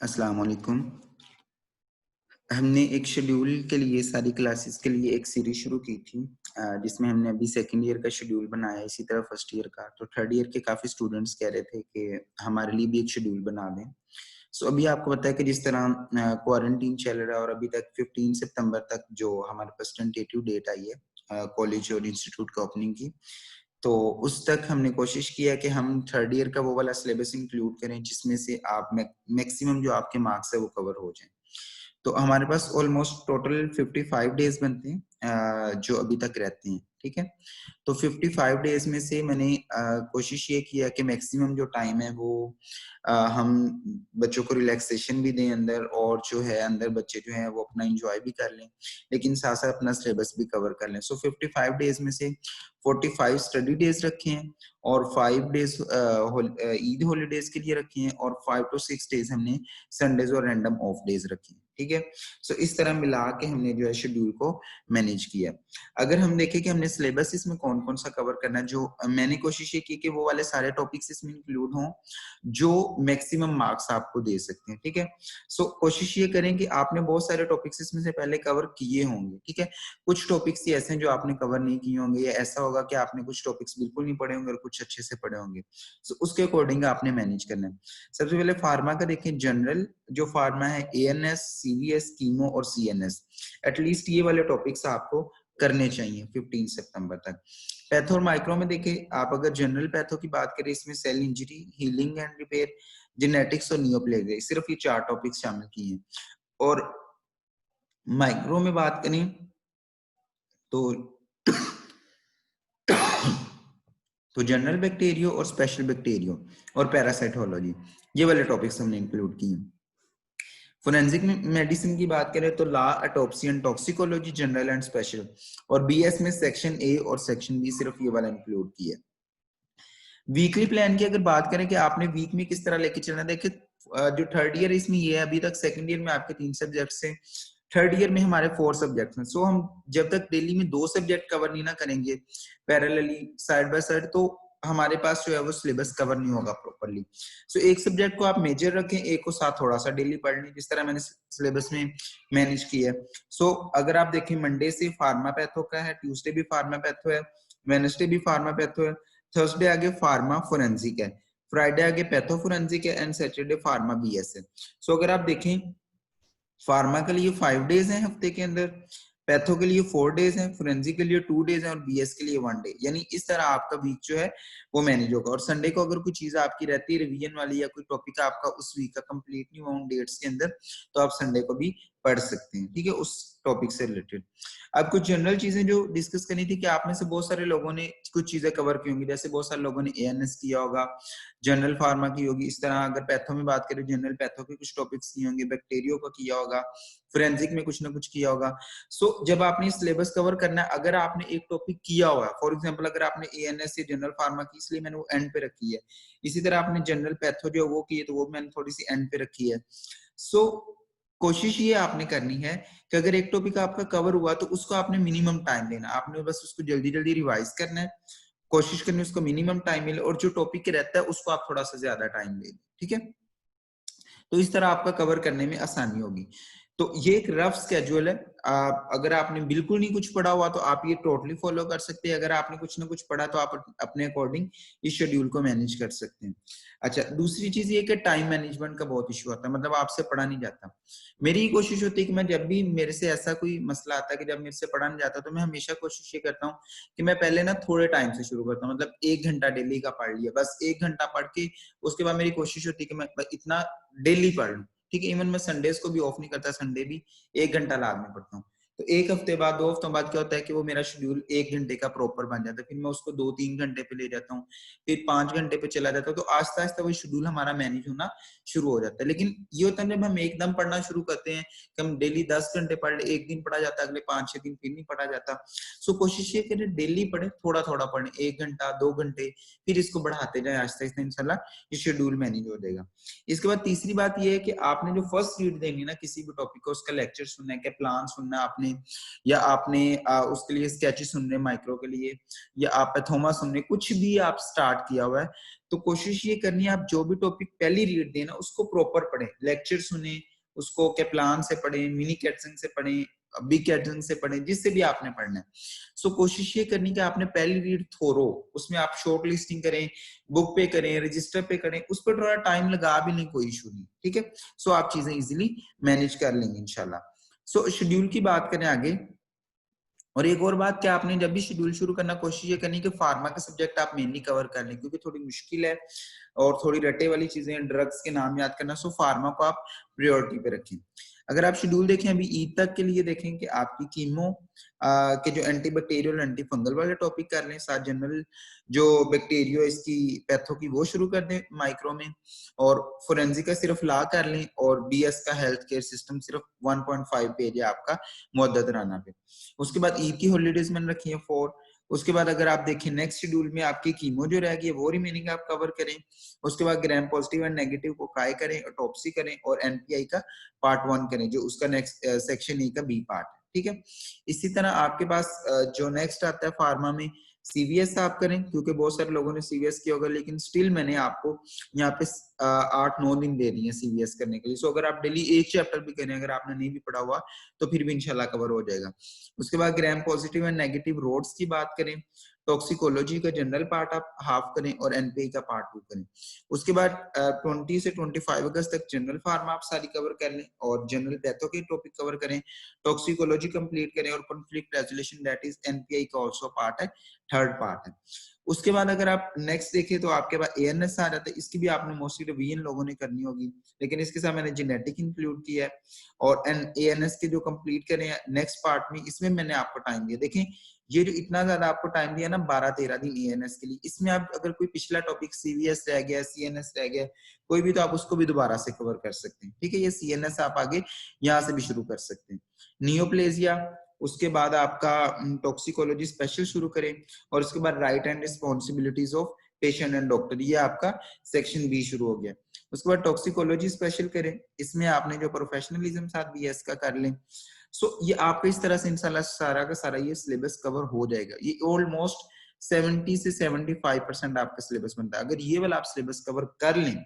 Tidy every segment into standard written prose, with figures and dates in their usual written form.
अस्सलाम वालेकुम। हमने एक शेड्यूल के लिए सारी क्लासेस के लिए एक सीरीज़ शुरू की थी जिसमें हमने अभी सेकंड ईयर का शेड्यूल बनाया है, इसी तरह फर्स्ट ईयर का। तो थर्ड ईयर के काफ़ी स्टूडेंट्स कह रहे थे कि हमारे लिए भी एक शेड्यूल बना दें। सो अभी आपको पता है कि जिस तरह क्वारंटीन चल रहा है और अभी तक 15 सितंबर तक जो हमारे पास टेंटेटिव डेट आई है कॉलेज और इंस्टीट्यूट का ओपनिंग की, तो उस तक हमने कोशिश किया है कि हम थर्ड ईयर का वो वाला सिलेबस इंक्लूड करें जिसमें से आप मैक्सिमम जो आपके मार्क्स है वो कवर हो जाएँ। तो हमारे पास ऑलमोस्ट टोटल 55 डेज़ बनते हैं जो अभी तक रहते हैं, ठीक है? तो 55 डेज़ में से मैंने कोशिश ये किया कि मैक्सिमम जो टाइम है वो हम बच्चों को रिलैक्सेशन भी दें अंदर और जो है अंदर बच्चे जो हैं वो अपना एन्जॉय भी कर लें, लेकिन साथ-साथ अपना सिलेबस भी कवर कर लें। सो 55 डेज़ में से 45 स्टडी डेज़ रखे हैं और 5 डेज़ ईद हॉलिडेज़ के लिए रखे हैं और 5 टू 6 डेज़ हमने संडेज़ और रैंडम ऑफ डेज़ रखे हैं, ठीक है? सो इस तरह मिला के हमने जो है शेड्यूल को मैनेज किया। अगर हम देखें कि हमने सिलेबस इसमें कौन-कौन सा कवर करना है, जो मैंने कोशिश ये की कि वो वाले सारे टॉपिक्स इसमें इंक्लूड हों, जो मैक्सिमम मार्क्स आपको दे सकते हैं, ठीक है? सो कोशिश ये करें कि आपने बहुत सारे टॉपिक्स इसमें से पहले कवर किए होंगे, ठीक है? कुछ टॉपिक्स ही ऐसे हैं जो आपने कवर नहीं किए होंगे या ऐसा होगा कि आपने कुछ टॉपिक्स बिल्कुल नहीं पढ़े होंगे और कुछ अच्छे से पढ़े होंगे। सो उसके अकॉर्डिंग आपने मैनेज करना है। सबसे पहले फार्मा का देखें जनरल जो फार्मा है एएनएस, सीवीएस, कीमो और सीएनएस एटलीस्ट ये वाले टॉपिक्स आपको करने चाहिए 15 सितंबर तक। पैथो और माइक्रो में देखिए आप अगर जनरल पैथो की बात करें इसमें cell injury, healing and repair, genetics और नियोप्लेजिया सिर्फ ये 4 टॉपिक्स शामिल किए हैं। और माइक्रो में बात करें तो तो जनरल बैक्टीरियो और स्पेशल बैक्टीरियो और पैरासाइटोलॉजी ये वाले टॉपिक्स हमने इंक्लूड किए हैं। फोरेंसिक मेडिसिन की बात करें तो law, autopsy and toxicology general and special और बीएस में सेक्शन ए और सेक्शन बी सिर्फ ये वाला इंक्लूड किया। वीकली प्लान की अगर बात करें कि आपने वीक में किस तरह लेके चलना है, देखिए जो थर्ड ईयर इसमें ये है अभी तक सेकंड ईयर में आपके 3 सब्जेक्ट्स हैं, थर्ड ईयर में हमारे 4 सब्जेक्ट्स हैं। सो हम जब तक डेली में 2 सब्जेक्ट कवर नहीं ना करेंगे पैरेलली साइड बाय साइड तो हमारे पास जो है वो सिलेबस कवर नहीं होगा प्रॉपर्ली। सो एक सब्जेक्ट को आप मेजर रखें, एक को साथ थोड़ा सा डेली पढ़ लें जिस तरह मैंने सिलेबस में मैनेज किया है। सो अगर आप देखें मंडे से फार्मा पैथो का है, ट्यूसडे भी फार्मा पैथो है, वेडनेसडे भी फार्मा पैथो है, थर्सडे आगे फार्मा फोरेंसिक है, फ्राइडे आगे पैथो फोरेंसिक है एंड सैटरडे फार्मा बीएस है। सो अगर आप देखें फार्मा के लिए 5 डेज हैं हफ्ते के अंदर, पैथो के लिए 4 डेज हैं, फोरेंसिक के लिए 2 डेज हैं और बीएस के लिए 1 डे। यानी इस तरह आपका वीक जो है वो मैनेज होगा और संडे को अगर कोई चीज आपकी रहती है रिवीजन वाली या कोई टॉपिक आपका उस वीक का कंप्लीट नहीं हुआ उन डेट्स के अंदर तो आप संडे को भी पढ़ सकते हैं, ठीक है, उस टॉपिक से रिलेटेड। अब कुछ जनरल चीजें जो डिस्कस करनी थी कि आप में से बहुत सारे लोगों ने कुछ चीजें कवर की होंगी, जैसे बहुत सारे लोगों ने एएनएस किया होगा, जनरल फार्मा की होगी, इस तरह अगर पैथो में बात करें जनरल पैथो के कुछ टॉपिक्स किए होंगे, बैक्टीरियो का किया होगा, फोरेंसिक में कुछ ना कुछ किया होगा। सो जब आपने सिलेबस कवर करना है, अगर आपने एक टॉपिक किया हुआ है, फॉर एग्जांपल अगर आपने एएनएस या जनरल फार्मा की इसलिए मैंने वो एंड पे रखी है, इसी तरह आपने जनरल पैथो जो वो की है तो वो मैंने थोड़ी सी एंड पे रखी है। सो कोशिश ये आपने करनी है कि अगर एक टॉपिक आपका कवर हुआ तो उसको आपने मिनिमम टाइम देना, आपने बस उसको जल्दी जल्दी रिवाइज करना है, कोशिश करनी है उसको मिनिमम टाइम मिले और जो टॉपिक रहता है उसको आप थोड़ा सा ज्यादा टाइम दे दें, ठीक है? तो इस तरह आपका कवर करने में आसानी होगी। तो ये एक रफ स्केड्यूल है। अगर आपने बिल्कुल नहीं कुछ पढ़ा हुआ तो आप ये टोटली फॉलो कर सकते हैं। अगर आपने कुछ ना कुछ पढ़ा तो आप अपने अकॉर्डिंग इस शेड्यूल को मैनेज कर सकते हैं। अच्छा, दूसरी चीज ये कि टाइम मैनेजमेंट का बहुत इश्यू आता है, मतलब आपसे पढ़ा नहीं जाता। मेरी कोशिश होती है कि मैं जब भी मेरे से ऐसा कोई मसला आता है कि जब मेरे से पढ़ा नहीं जाता तो मैं हमेशा कोशिश ये करता हूँ कि मैं पहले ना थोड़े टाइम से शुरू करता हूँ, मतलब 1 घंटा डेली का पढ़ लिया, बस 1 घंटा पढ़ के उसके बाद मेरी कोशिश होती है कि मैं इतना डेली पढ़ लूं, ठीक है? इवन मैं संडेज को भी ऑफ नहीं करता, संडे भी 1 घंटा लाद में पढ़ता हूँ। तो 1 हफ्ते बाद 2 हफ्तों बाद क्या होता है कि वो मेरा शेड्यूल 1 घंटे का प्रॉपर बन जाता है, फिर मैं उसको 2-3 घंटे पे ले जाता हूँ, फिर 5 घंटे पे चला जाता हूँ, तो आहिस्ता-आहिस्ता वो शेड्यूल हमारा मैनेज होना शुरू हो जाता है। लेकिन ये होता है जब हम एकदम पढ़ना शुरू करते हैं कि हम डेली 10 घंटे पढ़ ले, एक दिन पढ़ा जाता है, अगले 5-6 दिन फिर नहीं पढ़ा जाता। सो कोशिश ये करें डेली पढ़ें, थोड़ा-थोड़ा पढ़ें, 1 घंटा, 2 घंटे, फिर इसको बढ़ाते जाएँ आहिस्ता-आहिस्ता, इंशाल्लाह ये शेड्यूल मैनेज हो जाएगा। इसके बाद तीसरी बात ये है कि आपने जो फर्स्ट रीड देनी है ना किसी भी टॉपिक को, उसका लेक्चर सुनना है, क्या प्लान सुनना है, आपने आपने, या आपने उसके लिए स्केचेस सुन रहे माइक्रो के लिए, या आप पैथोमा सुन रहे, कुछ भी आप स्टार्ट किया हुआ है, तो कोशिश ये करनी है आप जो भी टॉपिक पहली रीड देना उसको प्रॉपर पढ़ें, लेक्चर सुने, उसको कैप्लान से पढ़ें, मिनी कैटसन से पढ़ें, बिग कैटसन से पढ़ें, जिससे भी आपने पढ़ना है। सो कोशिश ये करनी कि आपने पहली रीड थोरो, उसमें आप शॉर्ट लिस्टिंग करें, बुक पे करें, रजिस्टर पे करें, उस पर थोड़ा टाइम लगा भी लें, कोई इशू नहीं, ठीक है। सो आप चीजें इजीली मैनेज कर लेंगे इंशाल्लाह। सो शेड्यूल की बात करें आगे, और एक और बात, क्या आपने जब भी शेड्यूल शुरू करना कोशिश ये करनी कि फार्मा का सब्जेक्ट आप मेनली कवर कर लें, क्योंकि थोड़ी मुश्किल है और थोड़ी रटे वाली चीजें, ड्रग्स के नाम याद करना, सो फार्मा को आप प्रायोरिटी पे रखें। अगर आप शेड्यूल देखें अभी ईद तक के लिए, देखें कि आपकी कीमो के जो एंटीबैक्टीरियल एंटी फंगल वाले टॉपिक कर लें, साथ जनरल जो बैक्टीरियो इसकी पैथो की वो शुरू कर दें माइक्रो में, और फोरेंसिक का सिर्फ ला कर लें, और बीएस का हेल्थ केयर सिस्टम सिर्फ 1.5 पेज है आपका मुद्दत राना पे। उसके बाद ईद की हॉलीडेज मैंने रखी है 4। उसके बाद अगर आप देखें नेक्स्ट शेड्यूल में आपकी कीमो जो रह गई है वो रिमेनिंग आप कवर करें। उसके बाद ग्राम पॉजिटिव एंड नेगेटिव को काय करें, ऑटोप्सी करें, और एनपीआई का पार्ट 1 करें, जो उसका नेक्स्ट सेक्शन ई का बी पार्ट है, ठीक है। इसी तरह आपके पास जो नेक्स्ट आता है फार्मा में, सीवीएस आप करें, क्योंकि बहुत सारे लोगों ने सीवीएस किया होगा, लेकिन स्टिल मैंने आपको यहाँ पे 8-9 दिन दे दिए सीवीएस करने के लिए। सो अगर आप डेली एक चैप्टर भी करें, अगर आपने नहीं भी पढ़ा हुआ, तो फिर भी इंशाल्लाह कवर हो जाएगा। उसके बाद gram positive and negative rods की बात करें, टॉक्सिकोलॉजी का जनरल पार्ट आप हाफ करें, और एनपीआई का पार्ट 2 करें। उसके बाद 20 से 25 अगस्त तक जनरल फार्मा आप सारी कवर कर लें, और जनरल पैथो के टॉपिक कवर करें, टॉक्सिकोलॉजी कंप्लीट करें, और conflict resolution that is NPI का आल्सो पार्ट है, थर्ड पार्ट है। उसके बाद अगर आप नेक्स्ट देखें तो आपके पास एएनएस आ जाता है, इसकी भी आपने मोस्टली रिवीजन लोगों ने करनी होगी, लेकिन इसके साथ मैंने जेनेटिक इंक्लूड किया है, और एएनएस के जो कंप्लीट करें नेक्स्ट पार्ट में, इसमें मैंने आपको टाइम दिया। देखें ये जो इतना ज्यादा आपको टाइम दिया ना 12-13 दिन एएनएस के लिए, इसमें आप अगर कोई पिछला टॉपिक सीवीएस रह गया, सीएनएस रह गया, कोई भी, तो आप उसको भी दोबारा से कवर कर सकते हैं, ठीक है। ये सीएनएस आप आगे यहाँ से भी शुरू कर सकते हैं। नियोप्लेजिया, उसके बाद आपका टॉक्सिकोलॉजी स्पेशल शुरू करें, और उसके बाद right and responsibilities of patient and doctor, ये आपका सेक्शन बी शुरू हो गया। उसके बाद टॉक्सिकोलॉजी स्पेशल करें, इसमें आपने जो प्रोफेशनलिज्म साथ बीएस का कर लें। सो ये आपको इस तरह से इंशाल्लाह सारा का सारा ये सिलेबस कवर हो जाएगा। ये ऑलमोस्ट 70 से 75% आपका सिलेबस बनता है। अगर ये वाला आप सिलेबस कवर कर लें,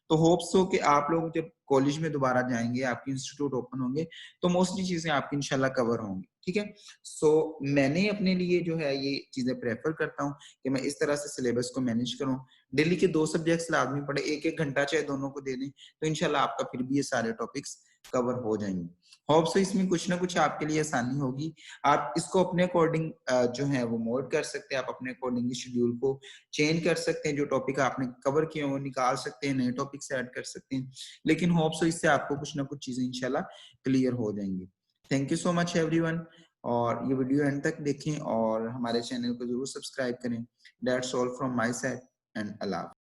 तो होप्स हो कि आप लोग जब कॉलेज में दोबारा जाएंगे, आपके इंस्टीट्यूट ओपन होंगे, तो मोस्टली चीजें आपकी इंशाल्लाह कवर होंगी, ठीक है। सो मैंने अपने लिए जो है ये चीजें प्रेफर करता हूँ कि मैं इस तरह से सिलेबस को मैनेज करूँ। डेली के 2 सब्जेक्ट्स लाजमी पढ़े, 1-1 घंटा चाहे दोनों को दे दें, तो इंशाल्लाह आपका फिर भी ये सारे टॉपिक्स कवर हो जाएंगे। होप सो इसमें कुछ ना कुछ आपके लिए आसानी होगी। आप इसको अपने अकॉर्डिंग जो है वो मोड कर सकते हैं, आप अपने अकॉर्डिंग शेड्यूल को चेंज कर सकते हैं, जो टॉपिक आपने कवर किए वो निकाल सकते हैं, नए टॉपिक्स ऐड कर सकते हैं, लेकिन होप सो इससे आपको कुछ ना कुछ चीजें इंशाल्लाह क्लियर हो जाएंगी। Thank you so much everyone, और ये वीडियो एंड तक देखें और हमारे चैनल को जरूर सब्सक्राइब करें। That's all from my side, and Allah.